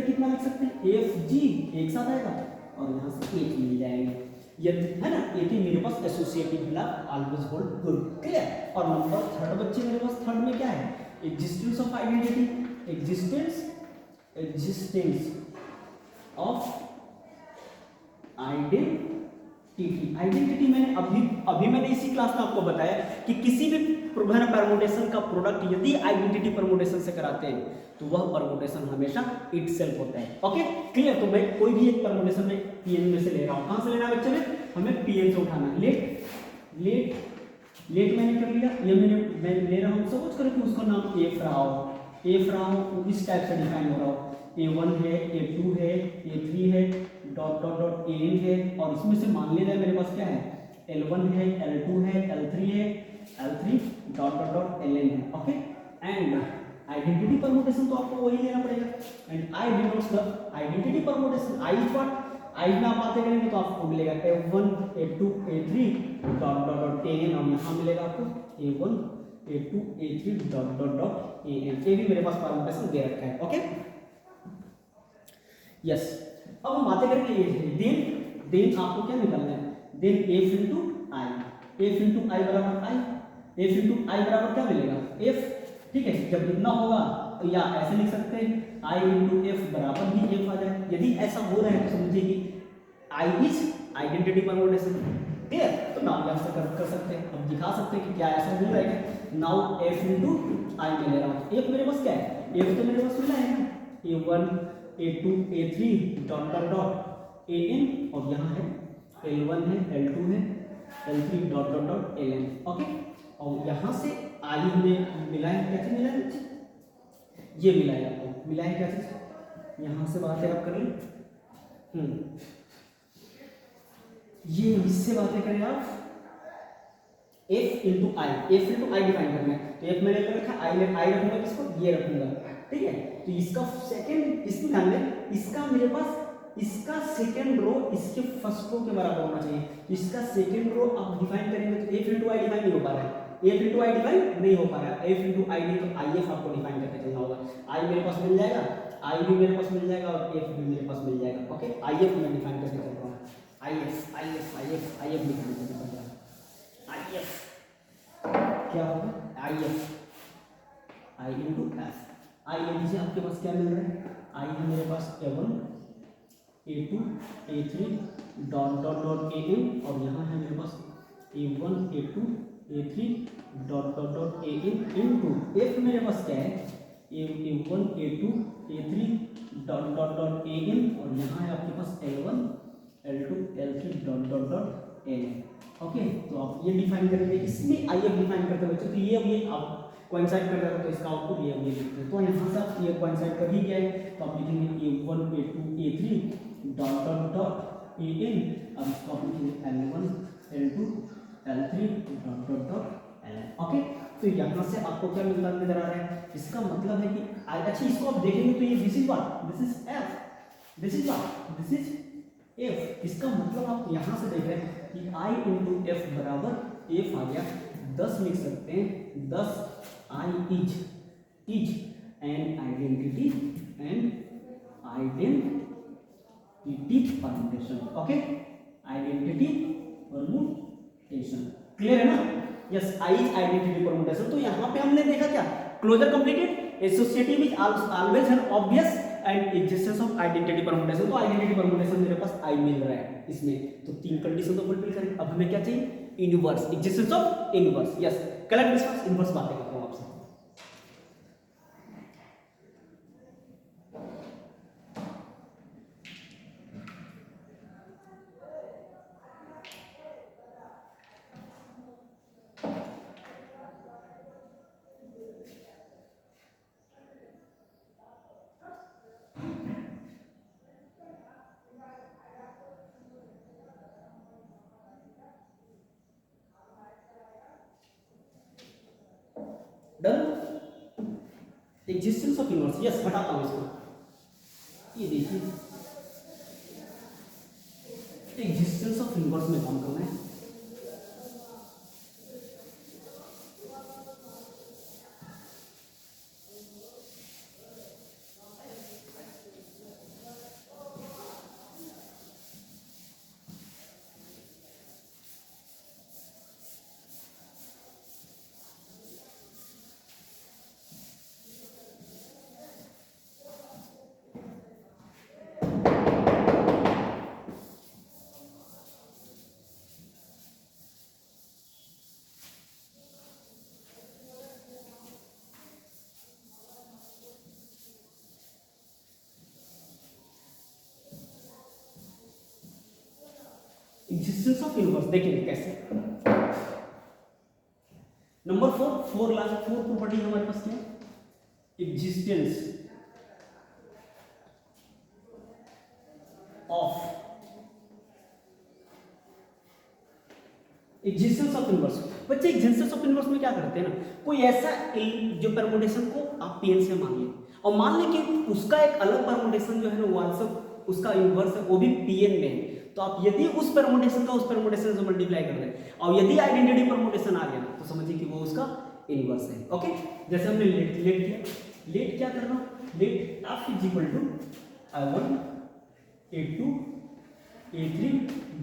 कितना लिख सकते हैं, एफ जी एक साथ आएगा और यहाँ से एक मिल जाएंगे, यदि है ना, यदि मेरे पास एसोसिएटिव मिला ऑलवेज होल्ड गुड। क्लियर? और नंबर 3 बच्चे मेरे पास 3 में क्या है, existence of identity, existence of identity मैंने अभी मैंने इसी क्लास में आपको बताया कि किसी भी परमुटेशन का प्रोडक्ट यदि आइडेंटिटी परमुटेशन से कराते हैं तो वह परमुटेशन हमेशा इटसेल्फ होता है। Okay clear? तो मैं कोई भी एक परमुटेशन में पीएन में से ले रहा हूं, कहां से लेना है बच्चे में, हमें पीएन से उठाना है। लेट मैंने कर लिया, ये मैं ले रहा हूं, सपोज करें कि उसका नाम एफ रहा हो, इस टाइप से डिफाइन हो रहा हो, A1 है, A2 है, A3 है, डॉट डॉट डॉट AN है, और इसमें से मान लेना है मेरे पास क्या है, L1 है, L2 है, L3 है, L3 dot dot dot LN है। ओके एंड आइडेंटिटी परमुटेशन तो आपको वही लेना पड़ेगा, and I denotes the identity permutation. I is what, I में आप बातें करेंगे तो आपको मिलेगा A1 A2 A3 dot dot dot AN, और यहाँ मिलेगा आपको A1 A2 A3 dot dot dot AN। ये भी मेरे पास परमुटेशन दे रखा है। ओके यस अब हम बातें करेंगे देन आपको क्या निकालना है, देन F into I बराबर F into I बराबर क्या मिलेगा, F। ठीक है, जब इतना होगा तो या ऐसे लिख सकते हैं I into F बराबर भी F आ जाए। यदि ऐसा हो रहा है तो समझिए कि I is identity permutation. Clear? तो नाउ यहाँ से कर सकते हैं, अब दिखा सकते हैं कि क्या ऐसा हो रहा है। नाउ F into I में ले रहा हूँ, F मेरे पास क्या है, F तो मेरे पास मिला है ना, A1 A2 A3 dot dot dot AN, और यहाँ है L1 है, L2 है, L3 dot dot dot LN। Okay और यहाँ से आई हमें मिला है, कैसे मिला है, ये मिला है आपको, मिला है क्या चीज, यहाँ से बातें आप कर लें, ये इससे बातें करें आप, f into I, F into I define करना है, तो एफ मैंने ले रखा, आई रखूंगा किसको, ये रखूंगा, ठीक है। तो इसका सेकंड, इसमें ध्यान दें, इसका मेरे पास इसका सेकंड रो इसके फर्स्ट रो के बराबर होना चाहिए, तो इसका सेकंड रो आप डिफाइन करेंगे तो एफ इंटू आई डिफाइन नहीं हो पा रहा है, एफ इंटू आई डिफाइन नहीं हो पा रहा है, एफ इंटू आई नहीं तो आई एफ आपको डिफाइन करके चलना होगा, आई मेरे पास मिल जाएगा, आई भी मेरे पास मिल जाएगा और एफ भी मेरे पास मिल जाएगा, ओके। आई एफ मैं डिफाइन करके चल रहा हूँ, I F I F I F I F define करके चल रहा हूँ, आई एफ क्या होगा, I F I into F, I ले लीजिए, आपके पास क्या मिल रहा है, आई है मेरे पास A1 A2 A3 dot dot dot AM और यहाँ है मेरे पास A1 A2 A3 dot dot dot AM into F मेरे पास क्या है, A1 A2 A3 dot dot dot AM और यहाँ है आपके पास L1 L2 L3 dot dot dot AM, okay. तो आप ये डिफाइन करेंगे, इसमें IF डिफाइन करते बच्चों, तो ये आप कोइंसाइड कर रहा है तो इसका आउटपुट ये लिखते हैं, तो यहाँ से आप ये कोइंसाइड कर ही गया है, तो आप लिखेंगे A1 A2 A3 dot dot dot AN, अब इसको आप लिखेंगे L1 L2 L3 dot dot dot LN, okay. तो यहाँ से आपको क्या मिलता नजर आ रहा है, इसका मतलब है कि अच्छा इसको आप देखेंगे तो ये this is what, this is F, this is what, this is F, इसका मतलब आप यहाँ से देख रहे हैं कि I इंटू F बराबर F आ गया, 10 लिख सकते हैं, 10 I is an identity permutation, okay, identity permutation, clear है ना, yes, I is identity permutation। तो यहाँ पे हमने देखा क्या, closure completed, associative is always an obvious and existence of identity permutation, तो आइडेंटिटी परमुटेशन मेरे पास I मिल रहा है इसमें, तो 3 कंडीशन तो फुलफिल करें। अब हमें क्या चाहिए, inverse, existence of inverse, yes, collect response, inverse बातें करता हूं आपसे। Done, existence of inverse, yes, हटाता हूं इसको, ये देखिए एग्जिस्टेंस ऑफ इनवर्स में काम करना है, एग्जिस्टेंस ऑफ इनवर्स देखेंगे कैसे। नंबर 4 लास्ट 4 प्रॉपर्टी हमारे पास क्या है, existence of existence of inverse. बच्चे एग्जिस्टेंस ऑफ इनवर्स में क्या करते हैं ना, कोई ऐसा जो परमुटेशन को आप पीएन से मान लें और मान लें कि उसका एक अलग परमुटेशन जो है ना वो आंसर उसका इनवर्स है वो भी पीएन में है, तो आप यदि उस परमुटेशन का उस परमुटेशन से मल्टीप्लाई कर दें और यदि आइडेंटिटी परमुटेशन आ गया तो समझिए कि वो उसका इनवर्स है, ओके। जैसे हमने लेट किया, लेट क्या कर रहा हूं, let f is equal to I1 A2 A3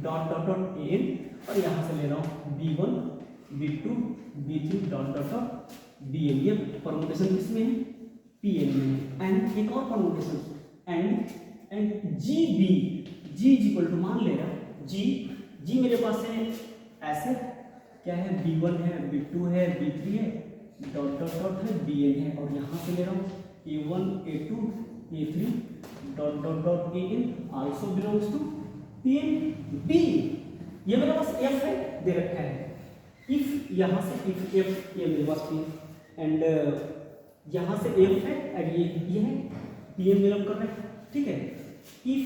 dot dot dot an और यहां से ले रहा हूं B1 B2 B3 dot dot dot bn, ये परमुटेशन किसमें है, pn में। एंड एक और permutation and gb, g is equal to मान ले रहा g मेरे पास है ऐसे क्या है, b1 है b2 है b3 है डॉट डॉट डॉट है bn है और यहाँ से ले रहा हूँ a1 a2 a3 dot dot dot an also belongs to pn b, ये मेरे पास f है दे रखा है, इफ यहाँ से इफ f ये मेरे पास p एंड यहाँ से f है और ये है pn बिलोंग कर रहा है ठीक है, if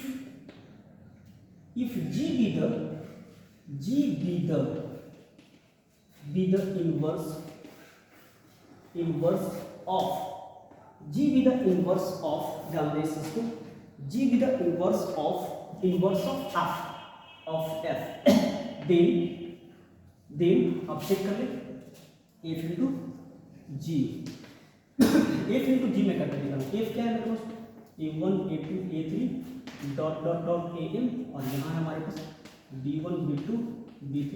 G be the inverse of ध्यान दें इसको, G be the inverse of f then अब चेक कर ले f into g में करके दिखाना। f क्या है मेरे पास, a1 a2 a3 dot dot dot am, और यहाँ है हमारे पास b1 b2 b3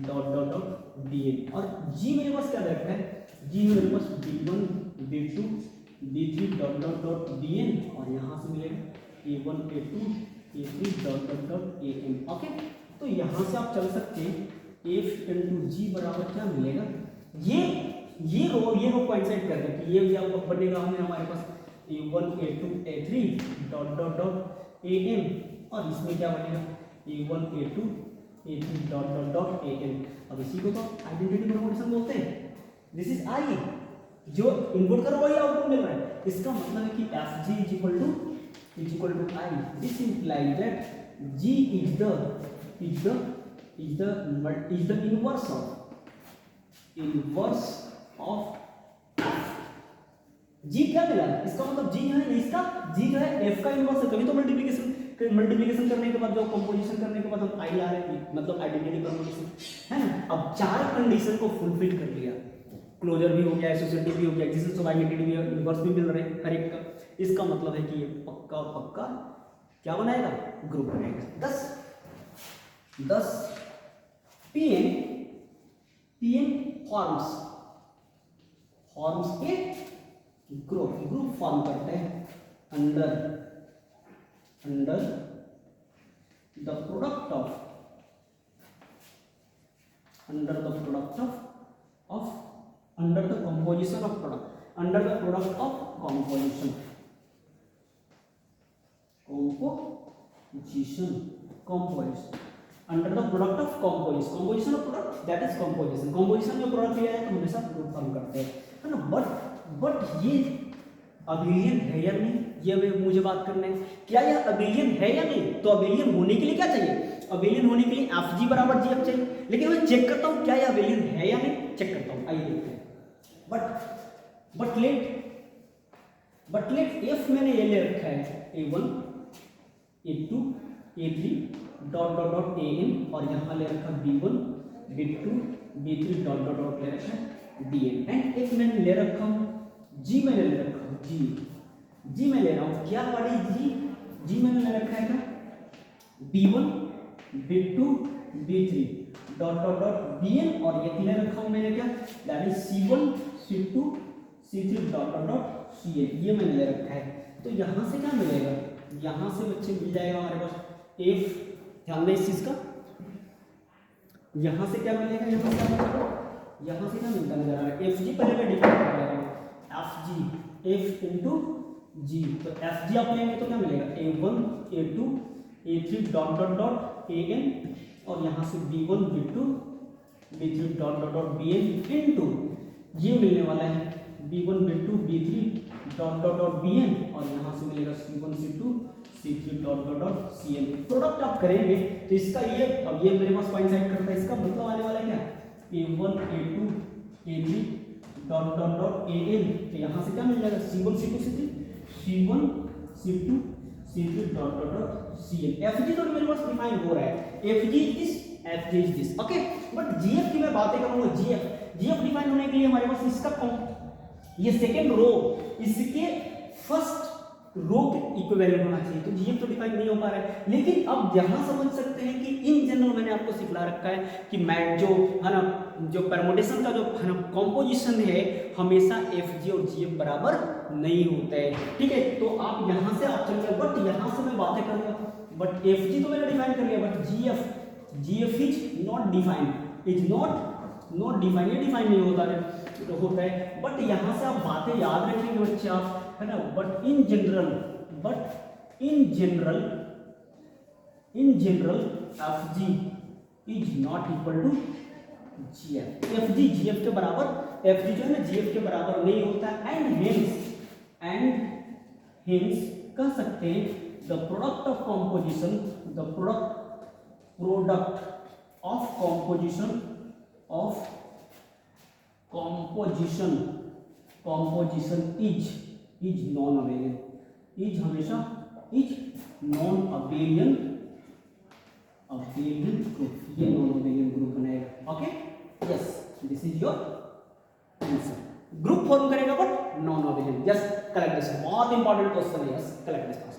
dot dot dot bn, और g मेरे पास क्या रखा है, g मेरे पास b1 b2 b3 dot dot dot bn, और यहाँ से मिलेगा a1 a2 a3 dot dot dot am। Okay, तो यहाँ से आप चल सकते हैं f इंटू जी बराबर क्या मिलेगा, ये रो कोइंसाइड कर रहे हैं कि ये भी आपको बनेगा हमें हमारे पास a1 a2 a3 dot dot dot am, और इसमें क्या बनेगा a1 a2 a3 dot dot dot am। अब इसी को तो आइडेंटिटी परमुटेशन बोलते हैं। दिस इज आई, जो इनपुट कर वही आउटपुट मिल रहा है, इसका मतलब है कि fg is equal to I. This implies that g is the inverse of g। क्या मिला, इसका मतलब g है, इसका g जो है f का इनवर्स है, तभी तो मल्टीप्लिकेशन करने के बाद जो कंपोजिशन करने के बाद हम आई ला रहे हैं, मतलब आइडेंटिटी परमुटेशन है ना। अब चार कंडीशन को फुलफिल कर लिया, क्लोजर भी हो गया, एसोसिएटिव भी हो गया, एग्जिस्टेंस ऑफ आइडेंटिटी भी, इनवर्स भी मिल रहे हैं हर एक का। इसका मतलब है कि ये पक्का और पक्का क्या बनाएगा, ग्रुप बनाएगा। 10 Pn फॉर्म्स के ग्रुप फॉर्म करते हैं under the product of under the composition of product, under the product of composition under the product of composition of product, that is composition में प्रोडक्ट लिया है तो हमेशा ग्रुप फॉर्म करते हैं, है ना। बट ये अबिलियन है या नहीं, ये मुझे बात करना है, क्या यह अबिलियन है या नहीं। तो अबिलियन होने के लिए क्या चाहिए, अबिलियन होने के लिए fg बराबर gf चाहिए, लेकिन मैं चेक करता हूँ क्या यह अबिलियन है या नहीं, चेक करता हूँ, आइए देखते हैं। बट लेट f मैंने ये ले रखा है a1 a2 a3 dot dot dot am, और यहाँ ले रखा b1 b2 b3 dot dot dot ले रखा है bn, एंड एक मैंने ले रखा हूँ g, मैंने ले रखा हूँ g मैं ले रहा हूँ, क्या वाली g मैंने ले रखा है क्या, b1 b2 b3 dot dot dot bn, और ये ले रखा हूँ मैंने क्या, that is c1 c2 c3 dot dot dot cn, ये मैंने ले रखा है। तो यहाँ से क्या मिलेगा, यहाँ से बच्चे मिल जाएगा हमारे पास f, ध्यान दें इस चीज का, यहाँ से क्या मिलेगा, यहाँ से क्या मिलता नजर आ रहा है, fg पहले मैं डिफाइन कर रहा हूँ, fg f इंटू g, तो fg आप लेंगे तो क्या मिलेगा a1 a2 a3 dot dot dot an, और यहाँ से b1 b2 b3 dot dot dot bn into ये मिलने वाला है b1 b2 b3 dot dot dot bn, और यहाँ से मिलेगा c1 c2 c3 dot dot dot cn। Product आप करेंगे तो इसका ये, अब ये मेरे पास कोइंसाइड करता है, इसका मतलब आने वाला है क्या, a1 a2 a3 dot dot dot an, तो यहाँ से क्या मिल जाएगा c1 c2 c3 dot dot dot cn। fg तो मेरे पास डिफाइन हो रहा है, fg is this, okay. But gf की मैं बातें करूंगा, gf डिफाइन होने के लिए हमारे पास इसका ये सेकंड रो इसके फर्स्ट रो के इक्विवेलेंट होना चाहिए, तो gf तो डिफाइन नहीं हो पा रहा है। लेकिन अब यहां समझ सकते हैं कि इन जनरल मैंने आपको सिखला रखा है कि मैट जो है ना, जो परमुटेशन का जो है ना कॉम्पोजिशन है, हमेशा fg और gf बराबर नहीं होता है, ठीक है। तो आप यहां से आप चलिए, बट यहां से मैं बातें करूंगा, बट fg तो मैंने डिफाइन कर लिया, but gf is not defined, ये डिफाइन नहीं होता है, बट यहाँ से आप बातें याद रखेंगे बच्चे आप, है ना। But in general fg is not equal to gf, fg gf के बराबर, fg जो है ना gf के बराबर नहीं होता, एंड हेंस कह सकते हैं the product of composition, the product of composition is non abelian, is हमेशा इज नॉन अबेलियन ग्रुप, ये नॉन अबेलियन ग्रुप बनाएगा। Okay, yes, this is your answer. Group form करेगा but non abelian. Yes, correct this, बहुत important question है। Yes, correct this.